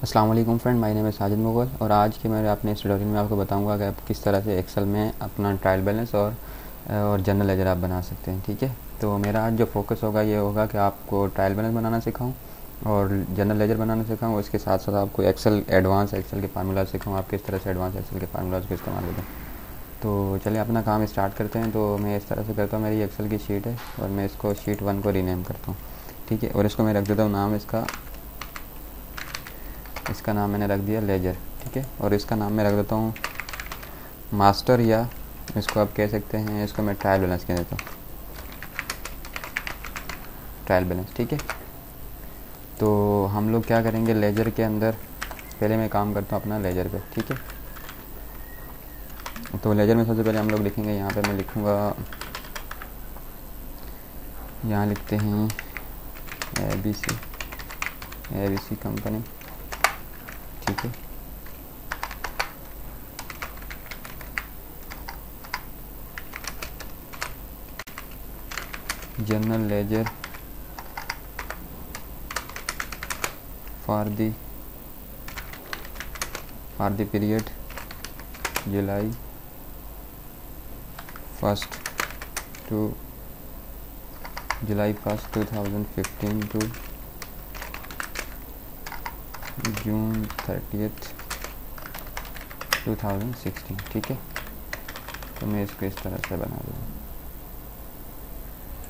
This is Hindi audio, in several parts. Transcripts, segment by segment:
अस्सलाम वालेकुम फ्रेंड, माय नेम है साजिद मुगल और आज के मेरे अपने इस ट्यूटोरियल में आपको बताऊंगा कि आप किस तरह से एक्सेल में अपना ट्रायल बैलेंस और जनरल लेजर आप बना सकते हैं। ठीक है, तो मेरा आज जो फोकस होगा ये होगा कि आपको ट्रायल बैलेंस बनाना सिखाऊं और जनरल लेजर बनाना सिखाऊं। इसके साथ साथ आपको एडवांस एक्सेल के फार्मूला सिखाऊं, आप किस तरह से एडवांस एक्सेल के फार्मूलाज को इस्तेमाल करें। तो चलिए अपना काम स्टार्ट करते हैं। तो मैं इस तरह से करता हूँ, मेरी एक्सेल की शीट है और मैं इसको शीट 1 को रीनेम करता हूँ। ठीक है, और इसको मैं रख देता हूँ नाम, इसका नाम मैंने रख दिया लेजर। ठीक है, और इसका नाम मैं रख देता हूँ मास्टर, या इसको आप कह सकते हैं, इसको मैं ट्रायल बैलेंस कह देता हूँ, ट्रायल बैलेंस। ठीक है, तो हम लोग क्या करेंगे लेजर के अंदर, पहले मैं काम करता हूँ अपना लेजर पे। ठीक है, तो लेजर में सबसे पहले हम लोग लिखेंगे, यहाँ पे मैं लिखूँगा, यहाँ लिखते हैं ABC कंपनी। ठीक है, general ledger for the period July 1 2015 to June 30 2016। ठीक है, तो मैं इसको इस तरह से बना दूँगा।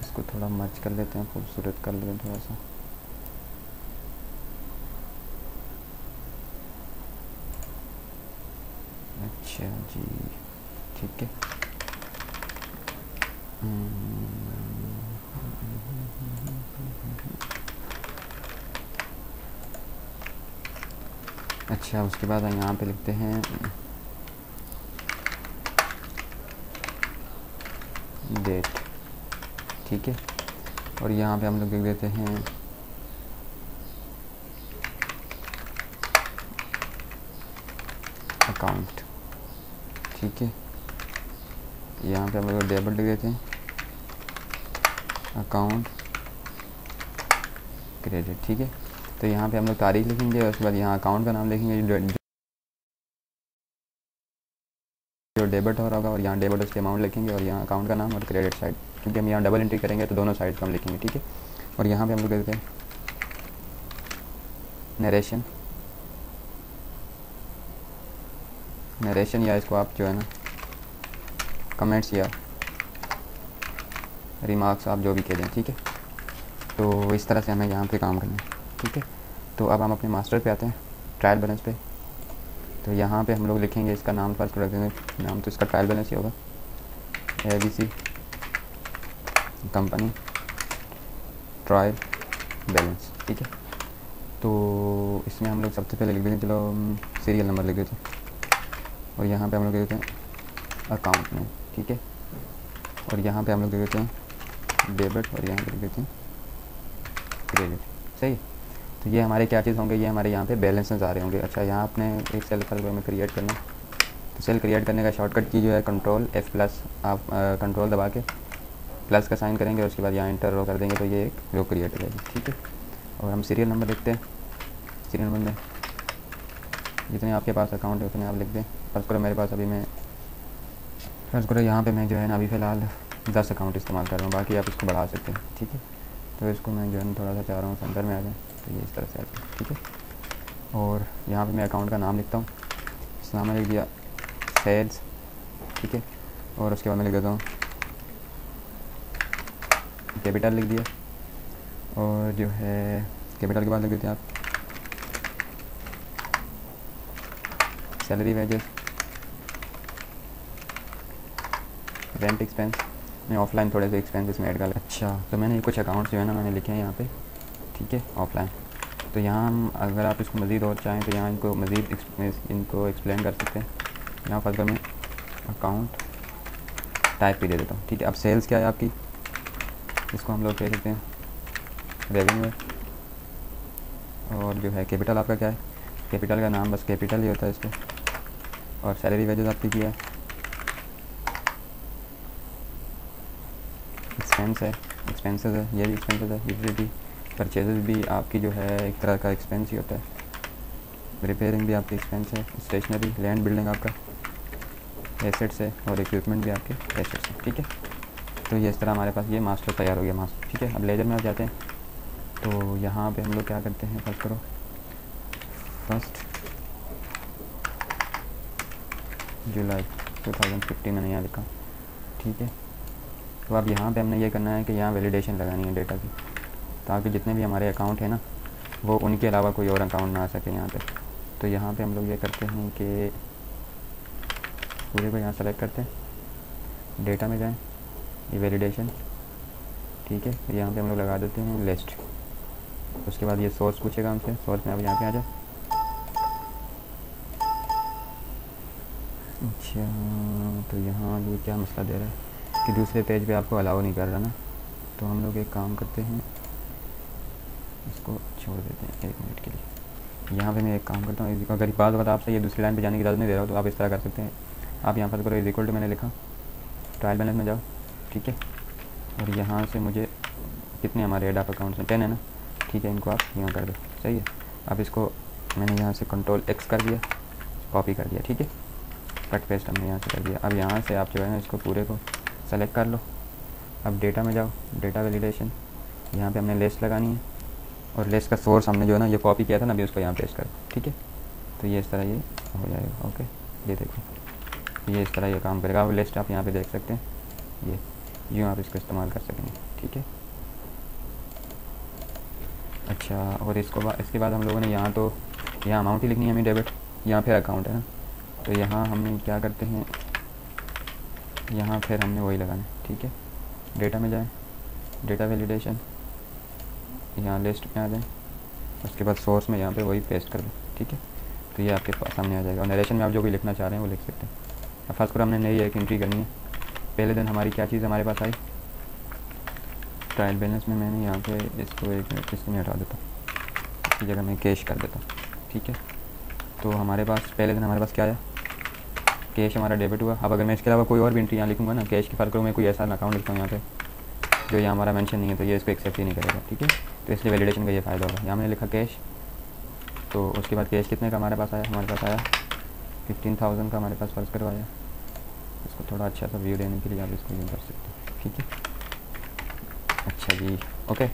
इसको थोड़ा मर्ज कर लेते हैं, खूबसूरत कर लेते हैं थोड़ा सा। अच्छा जी, ठीक है। अच्छा, उसके बाद यहाँ पे लिखते हैं डेट। ठीक है, और यहाँ पे हम लोग लिख देते हैं अकाउंट। ठीक है, यहाँ पे हम लोग डेबिट लिख देते हैं, अकाउंट क्रेडिट। ठीक है, तो यहाँ पे हम लोग तारीख लिखेंगे और उसके बाद यहाँ अकाउंट का नाम लिखेंगे जो डेबिट हो रहा होगा, और यहाँ डेबिट उसके अमाउंट लिखेंगे और यहाँ अकाउंट का नाम और क्रेडिट साइड, क्योंकि हम यहाँ डबल एंट्री करेंगे तो दोनों साइड को हम लिखेंगे। ठीक है, और यहाँ पे हम लोग देते हैं नरेशन, या इसको आप जो है ना कमेंट्स या रिमार्क्स आप जो भी कह दें। ठीक है, तो इस तरह से हमें यहाँ पे काम करना है। ठीक है, तो अब हम अपने मास्टर पे आते हैं, ट्रायल बैलेंस पे। तो यहाँ पे हम लोग लिखेंगे, इसका नाम फर्स्ट रख देंगे, नाम तो इसका ट्रायल बैलेंस ही होगा, ABC कंपनी ट्रायल बैलेंस। ठीक है, तो इसमें हम लोग सबसे पहले लिख देते हैं, चलो सीरियल नंबर लिख देते हैं, और यहाँ पे हम लोग लिख देते हैं अकाउंट में। ठीक है, और यहाँ पे हम लोग लिख देते हैं डेबिट, और यहाँ पे लिख देते हैं क्रेडिट। सही, तो ये हमारे क्या चीज़ होंगे, ये हमारे यहाँ पे बैलेंसेस आ रहे होंगे। अच्छा, यहाँ अपने एक सेल फाइल में क्रिएट करना, तो सेल क्रिएट करने का शॉर्टकट की जो है कंट्रोल F+, आप कंट्रोल दबा के प्लस का साइन करेंगे और उसके बाद यहाँ इंटर रो कर देंगे, तो ये एक रो क्रिएट हो जाएगी। ठीक है, और हम सीरियल नंबर लिखते हैं, सीरियल नंबर में जितने आपके पास अकाउंट है उतने आप लिख दें। फर्स्ट करो मेरे पास अभी मैं फर्स्ट करो यहाँ पे मैं जो है ना अभी फ़िलहाल 10 अकाउंट इस्तेमाल कर रहा हूँ, बाकी आप इसको बढ़ा सकते हैं। ठीक है, तो इसको मैं जो है थोड़ा सा चाह रहा हूँ सेंटर में आ जाए, तो ये इस तरह से आ जाए। ठीक है, और यहाँ पे मैं अकाउंट का नाम लिखता हूँ, इस नाम में लिख दिया सेल्स। ठीक है, और उसके बाद मैं लिख देता हूँ कैपिटल लिख दिया, और जो है कैपिटल के बाद लिख देते हैं आप सैलरी, वेजेस, रेंट एक्सपेंस। मैं ऑफलाइन थोड़े से एक्सपेंस इसमें ऐड कर। अच्छा, तो मैंने कुछ अकाउंट्स जो है ना मैंने लिखे हैं यहाँ पे। ठीक है, ऑफलाइन, तो यहाँ हम अगर आप इसको मज़ीद और चाहें तो यहाँ इनको मज़ीद इनको एक्सप्लेन कर सकते हैं। यहाँ फर्स्ट मैं अकाउंट टाइप भी दे देता हूँ। ठीक है, अब सेल्स क्या है आपकी, इसको हम लोग कह सकते हैं रेवेन्यू, और जो है कैपिटल आपका क्या है, कैपिटल का नाम बस कैपिटल ही होता है इस पर, और सैलरी वेजेस आपकी क्या है, एक्सपेंस है, एक्सपेंसेस है, ये भी एक्सपेंसेस है, यूटिलिटी परचेजेस भी आपकी जो है एक तरह का एक्सपेंस ही होता है। रिपेयरिंग भी आपकी एक्सपेंस है, स्टेशनरी, लैंड बिल्डिंग आपका एसेट्स है, और इक्विपमेंट भी आपके एसेट्स है। ठीक है, तो ये इस तरह हमारे पास ये मास्टर तैयार हो गया मास्टर। ठीक है, अब लेजर में आ जाते हैं। तो यहाँ पे हम लोग क्या करते हैं, फर्स्ट करो, फर्स्ट जुलाई 2015 मैंने यहाँ लिखा। ठीक है, तो अब यहाँ पे हमने ये करना है कि यहाँ वैलिडेशन लगानी है डेटा की, ताकि जितने भी हमारे अकाउंट हैं ना, वो उनके अलावा कोई और अकाउंट ना आ सके यहाँ पे। तो यहाँ पे हम लोग ये करते हैं कि पूरे को यहाँ सेलेक्ट करते हैं, डेटा में जाएं, ये वैलिडेशन। ठीक है, यहाँ पे हम लोग लगा देते हैं लिस्ट। उसके बाद ये सोर्स पूछेगा हमसे, सोर्स में अब यहाँ पे आ जाए। अच्छा, तो यहाँ ये क्या मसला दे रहा है कि दूसरे पेज पे आपको अलाउ नहीं कर रहा ना, तो हम लोग एक काम करते हैं, इसको छोड़ देते हैं 1 मिनट के लिए। यहाँ पे मैं एक काम करता हूँ, अगर बात वक्त आपसे ये दूसरी लाइन पे जाने की इजाज़त नहीं दे रहा हो तो आप इस तरह कर सकते हैं। आप यहाँ पर करो इज इक्वल टू, मैंने लिखा, ट्रायल बैलेंस में जाओ। ठीक है, और यहाँ से मुझे कितने हमारे एड ऑफ अकाउंट्स हैं, 10 है ना। ठीक है, इनको आप यहाँ कर दो, सही है। अब इसको मैंने यहाँ से कंट्रोल X कर दिया, कॉपी कर दिया। ठीक है, कट पेस्ट हमने यहाँ से कर दिया। अब यहाँ से आप जो है ना इसको पूरे को सेलेक्ट कर लो। अब डेटा में जाओ, डेटा वैलिडेशन, यहाँ पे हमने लिस्ट लगानी है, और लिस्ट का सोर्स हमने जो है ना ये कॉपी किया था ना, अभी उसको यहाँ पेस्ट कर। ठीक है, तो ये इस तरह ये हो जाएगा। ओके, ये देखो, ये इस तरह ये काम करेगा। अब लिस्ट आप यहाँ पे देख सकते हैं, ये यूँ आप इसको इस्तेमाल कर सकेंगे। ठीक है, अच्छा, और इसके बाद हम लोगों ने यहाँ तो यहाँ अमाउंट ही लिखनी है हमें, डेबिट, यहाँ फिर अकाउंट है ना, तो यहाँ हमने क्या करते हैं, यहाँ फिर हमने वही लगाना है। ठीक है, डेटा में जाएं, डेटा वैलिडेशन, यहाँ लिस्ट में आ जाएं, उसके बाद सोर्स में यहाँ पे वही पेस्ट कर दें। ठीक है, तो ये आपके पास सामने आ जाएगा, और नरेशन में आप जो भी लिखना चाह रहे हैं वो लिख सकते हैं। अब फर्स्ट पर हमने नई एक एंट्री करनी है। पहले दिन हमारी क्या चीज़ हमारे पास आई, ट्रायल बैलेंस में मैंने यहाँ पे इसको 1 मिनट इसमें हटा देता हूँ, इसकी जगह मैं कैश कर देता हूँ। ठीक है, तो हमारे पास पहले दिन हमारे पास क्या आया, कैश हमारा डेबिट हुआ। अब अगर मैं इसके अलावा कोई और भी एंट्री यहाँ लिखूँगा ना, कैश की फर्क करूँ, मैं कोई ऐसा अकाउंट लिखता हूँ यहाँ पे जो यहाँ हमारा मेंशन नहीं है, तो ये इसको एक्सेप्ट ही नहीं करेगा। ठीक है, तो इसलिए वैलिडेशन का ये फ़ायदा होगा। यहाँ मैंने लिखा कैश, तो उसके बाद कैश कितने का हमारे पास आया, हमारे पास आया 15,000 का हमारे पास फर्ज करवाया। इसको थोड़ा अच्छा सा व्यू देने के लिए आप इसको यूँ कर सकते हैं। ठीक है, अच्छा जी, ओके।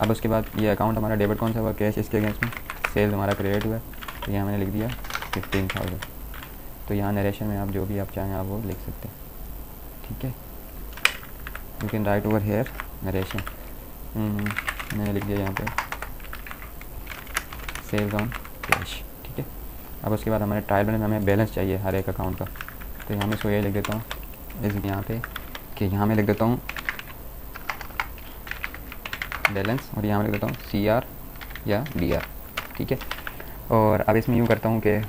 अब उसके बाद ये अकाउंट हमारा डेबिट कौन सा हुआ, कैश, इसके अगेंस्ट में सेल हमारा क्रेडिट हुआ, तो यहाँ मैंने लिख दिया 15,000। तो यहाँ नरेशन में आप जो भी आप चाहें आप वो लिख सकते हैं। ठीक है, you can write over here narration, मैंने लिख दिया यहाँ पे सेल्स ऑन कैश। ठीक है, अब उसके बाद हमारे ट्रायल बैलेंस, हमें बैलेंस चाहिए हर एक अकाउंट का, तो यहाँ मैं इसको ये लिख देता हूँ इस यहाँ पे कि यहाँ मैं लिख देता हूँ बैलेंस, और यहाँ मैं लिख देता हूँ CR या DR। ठीक है, और अब इसमें यूँ करता हूँ कि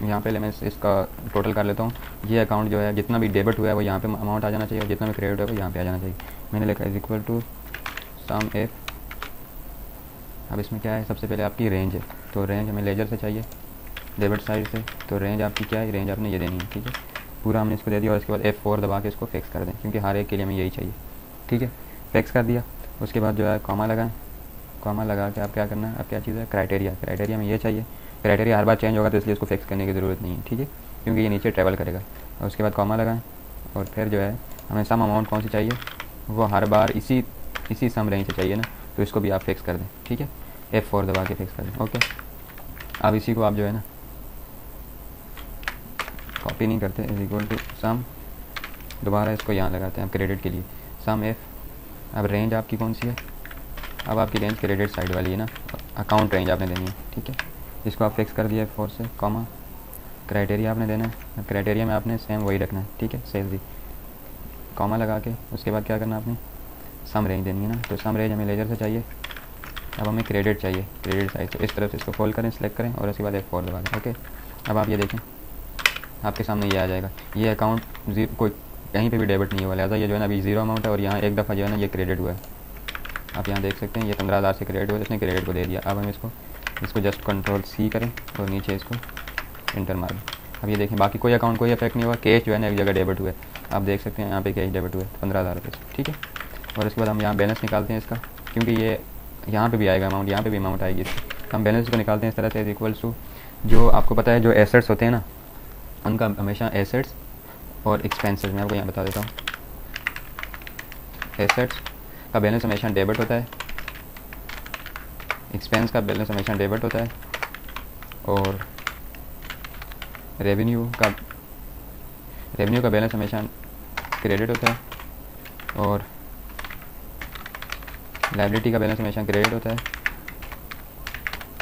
यहाँ पहले मैं इसका टोटल कर लेता हूँ। ये अकाउंट जो है जितना भी डेबिट हुआ है वो यहाँ पे अमाउंट आ जाना चाहिए, और जितना भी क्रेडिट है वो यहाँ पे आ जाना चाहिए। मैंने लिखा is equal to sum F। अब इसमें क्या है, सबसे पहले आपकी रेंज है, तो रेंज हमें लेजर से चाहिए, डेबिट साइड से, तो रेंज आपकी क्या है, रेंज आपने ये देनी है। ठीक है, पूरा हमने इसको दे दिया, और इसके बाद F4 दबा के इसको फिक्स कर दें, क्योंकि हर एक के लिए हमें यही चाहिए। ठीक है, फिक्स कर दिया। उसके बाद जो है कॉमा लगाएं, कॉमा लगा के आप क्या करना है, अब क्या चीज़ है, क्राइटेरिया में ये चाहिए। क्राइटेरिया हर बार चेंज होगा, तो इसलिए इसको फिक्स करने की ज़रूरत नहीं है। ठीक है, क्योंकि ये नीचे ट्रैवल करेगा। और उसके बाद कॉमा लगाएं, और फिर जो है हमें सम अमाउंट कौन सी चाहिए, वो हर बार इसी सम रेंज से चाहिए ना, तो इसको भी आप फिक्स कर दें। ठीक है, F4 दबा के फिक्स कर दें। ओके, अब इसी को आप जो है ना कॉपी नहीं करते, इज इक्वल टू सम, दोबारा इसको यहाँ लगाते हैं क्रेडिट के लिए, सम F। अब रेंज आपकी कौन सी है, अब आपकी रेंज क्रेडिट साइड वाली है ना, अकाउंट रेंज आपने देनी है। ठीक है, इसको आप फिक्स कर दिया F4 से, कॉमा, क्राइटेरिया आपने देना है, क्राइटेरिया में आपने सेम वही रखना है। ठीक है, सेल्स ही, कॉमा लगा के उसके बाद क्या करना आपने, सम रेंज देनी है ना, तो सम रेंज हमें लेजर से चाहिए। अब हमें क्रेडिट चाहिए, क्रेडिट साइड, तो इस तरफ से इसको फोल्ड करें, सेलेक्ट करें, और उसके बाद F4 दबा दें। ओके, अब आप ये देखें, आपके सामने ये आ जाएगा, ये अकाउंट कोई कहीं पे भी डेबिट नहीं हुआ, लिहाजा ये जो है ना अभी 0 अमाउंट है, और यहाँ एक दफ़ा जो है ना ये क्रेडिट हुआ है। आप यहाँ देख सकते हैं, ये 15,000 से क्रेडिट हुआ, इसने क्रेडिट को दे दिया। अब हम इसको जस्ट कंट्रोल C करें, और नीचे इसको इंटर मारें। अब ये देखें, बाकी कोई अकाउंट कोई इफेक्ट नहीं हुआ, कैश जो है ना एक जगह डेबिट हुए, आप देख सकते हैं यहाँ पे कैश डेबिट हुए 15,000 रुपये। ठीक है, और उसके बाद हम यहाँ बैलेंस निकालते हैं इसका, क्योंकि ये यहाँ पे भी आएगा अमाउंट, यहाँ पे भी अमाउंट आएगी इसकी। हम बैलेंस को निकालते हैं इस तरह से, इज इक्वल्स टू जो आपको पता है जो एसेट्स होते हैं ना, उनका हमेशा एसेट्स और एक्सपेंसेस, मैं आपको यहाँ बता देता हूँ। एसेट्स का बैलेंस हमेशा डेबिट होता है, एक्सपेंस का बैलेंस हमेशा डेबिट होता है, और रेवेन्यू का बैलेंस हमेशा क्रेडिट होता है, और लायबिलिटी का बैलेंस हमेशा क्रेडिट होता है,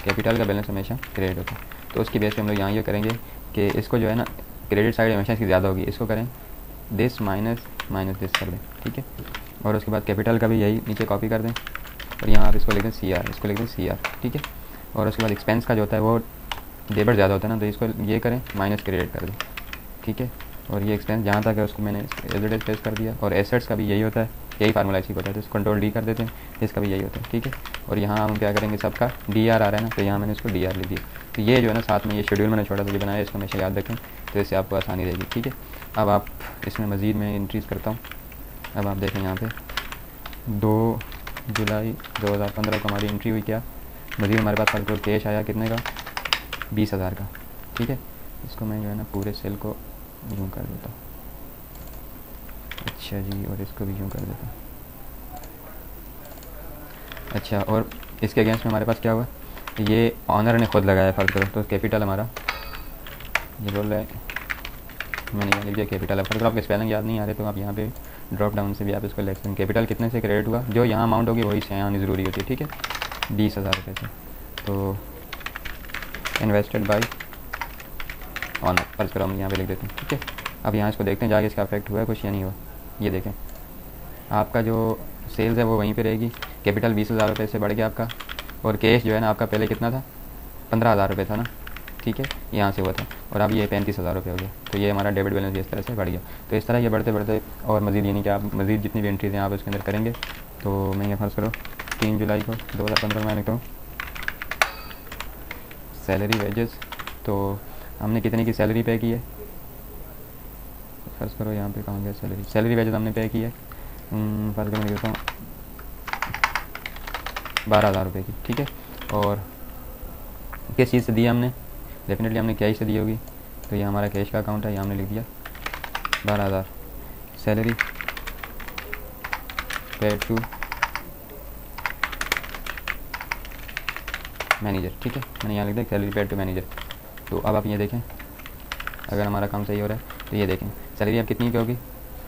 कैपिटल का बैलेंस हमेशा क्रेडिट होता है। तो उसकी बेस पे हम लोग यहाँ ये करेंगे कि इसको जो है ना क्रेडिट साइड हमेशा इसकी ज़्यादा होगी, इसको करें दिस माइनस दिस कर दें, ठीक है। और उसके बाद कैपिटल का भी यही नीचे कॉपी कर दें, और यहाँ आप इसको लिख दें CR, इसको लिख दें CR, ठीक है। और उसके बाद एक्सपेंस का जो होता है वो डेबिट ज़्यादा होता है ना, तो इसको ये करें माइनस क्रेडिट कर दें, ठीक है। और ये एक्सपेंस जहाँ तक है उसको मैंने एज स्पेस कर दिया। और एसेट्स का भी यही होता है, यही फार्मूला इसी को होता है, तो इसको कंट्रोल D कर देते हैं, इसका भी यही होता है, ठीक है। और यहाँ हम क्या करेंगे, सबका DR आ रहा है ना, तो यहाँ मैंने इसको DR लिख दिया। तो ये जो है ना साथ में ये शेड्यूल मैंने छोटा सा जो बनाया, इसको हमेशा याद रखें, तो इससे आपको आसानी रहेगी, ठीक है। अब आप इसमें मज़ीद में इंक्रीज़ करता हूँ। अब आप देखें यहाँ पे 2 जुलाई 2015 को हमारी एंट्री हुई, क्या मज़ीद हमारे पास फालतू कैश आया कितने का, 20,000 का, ठीक है। इसको मैं जो है ना पूरे सेल को यूँ कर देता हूँ, अच्छा जी, और इसको भी यूँ कर देता हूँ, अच्छा। और इसके अगेंस्ट में हमारे पास क्या हुआ, ये ऑनर ने खुद लगाया फर्ज करो, तो कैपिटल हमारा ये बोल रहा है, मैंने यहाँ लिख दिया कैपिटल है। फर्ज करो आपके स्पेलिंग याद नहीं आ रहे तो आप यहाँ पे ड्रॉप डाउन से भी आप इसको लिख सकते हैं। कैपिटल कितने से क्रेडिट हुआ, जो यहाँ अमाउंट होगी वही से यहाँ आनी ज़रूरी होती है, ठीक है, 20,000 रुपये से। तो इन्वेस्टेड बाई ऑनर, फर्ज करो हम यहाँ पे लिख देते हैं, ठीक है। अब यहाँ इसको देखते हैं जाके इसका अफेक्ट हुआ है कुछ या नहीं हुआ। ये देखें आपका जो सेल्स है वो वहीं पे रहेगी, कैपिटल 20,000 रुपये से बढ़ गया आपका, और कैश जो है ना आपका पहले कितना था, 15,000 रुपये था ना, ठीक है, यहाँ से हुआ था, और अब ये 35,000 रुपये हो गया। तो ये हमारा डेबिट बैलेंस इस तरह से बढ़ गया। तो इस तरह ये बढ़ते बढ़ते और मज़ीद यानी कि आप मज़ीद जितनी भी एंट्रीज हैं आप उसके अंदर करेंगे। तो मैं ये फर्ज करो 3 जुलाई को 2015 में लिखता हूँ सैलरी वेजेस, तो हमने कितने की सैलरी पे की है, फर्ज करो यहाँ पे कहाँ गया सैलरी वेजेस हमने पे की है, फर्ज करो मैं कहता हूँ 12,000 रुपये की, ठीक है। और किस चीज़ से दिया हमने, डेफिनेटली हमने कैश से दी होगी, तो ये हमारा कैश का अकाउंट है, ये हमने लिख दिया 12,000 सैलरी पेड टू मैनेजर, ठीक है, मैंने यहाँ लिख दिया सैलरी पेड टू मैनेजर। तो अब आप ये देखें अगर हमारा काम सही हो रहा है तो ये देखें सैलरी अब कितनी की होगी,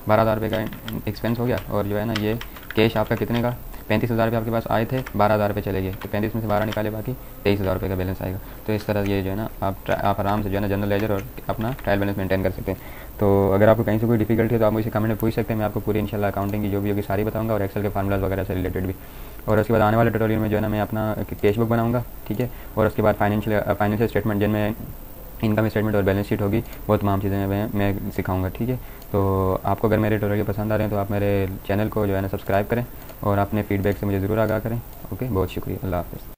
12,000 रुपये का एक्सपेंस हो गया, और जो है ना ये कैश आपका कितने का, 35,000 रुपये आपके पास आए थे, 12,000 रुपये चले गए, तो 35 में से 12 निकाले बाकी 23,000 रुपये का बैलेंस आएगा। तो इस तरह ये जो है ना आप आराम से जो है ना जनरल लेजर और अपना ट्रायल बैलेंस मेंटेन कर सकते हैं। तो अगर आपको कहीं से कोई डिफिकल्टी है तो आप मुझे कमेंट में पूछ सकते हैं, मैं आपको पूरी इंशाल्लाह अकाउंटिंग की जो भी होगी सारी बताऊँगा, और एक्सेल के फार्मूलाज वगैरह से रिलेटेड भी। और उसके बाद आने वाले ट्यूटोरियल में जो है ना मैं अपना कैश बुक बनाऊँगा, ठीक है, और उसके बाद फाइनेंशियल स्टेटमेंट जिनमें इनकम स्टेटमेंट और बैलेंस शीट होगी, वो तमाम चीज़ें मैं सिखाऊंगा, ठीक है। तो आपको अगर मेरे ट्यूटोरियल पसंद आ रहे हैं तो आप मेरे चैनल को जो है ना सब्सक्राइब करें, और अपने फीडबैक से मुझे ज़रूर आगाह करें। ओके, बहुत शुक्रिया, अल्लाह हाफ़िज़।